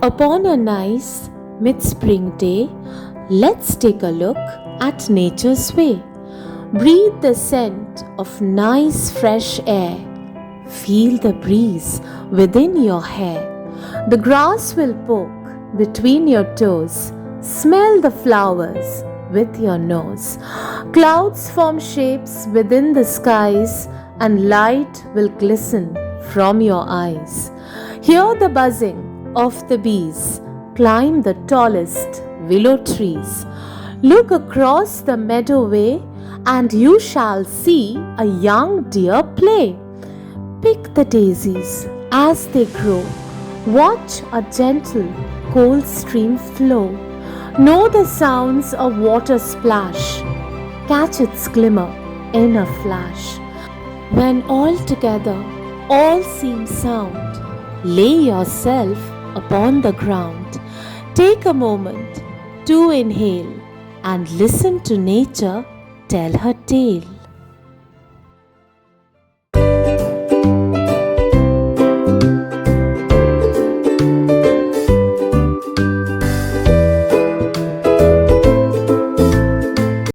Upon a nice mid-spring day, let's take a look at nature's way. Breathe the scent of nice fresh air. Feel the breeze within your hair. The grass will poke between your toes. Smell the flowers with your nose. Clouds form shapes within the skies, and light will glisten from your eyes. Hear the buzzing of the bees. Climb the tallest willow trees. Look across the meadowway, and you shall see a young deer play. Pick the daisies as they grow. Watch a gentle, cold stream flow. Know the sounds of water splash. Catch its glimmer in a flash. When all together all seems sound, lay yourself upon the ground. Take a moment to inhale and listen to nature tell her tale.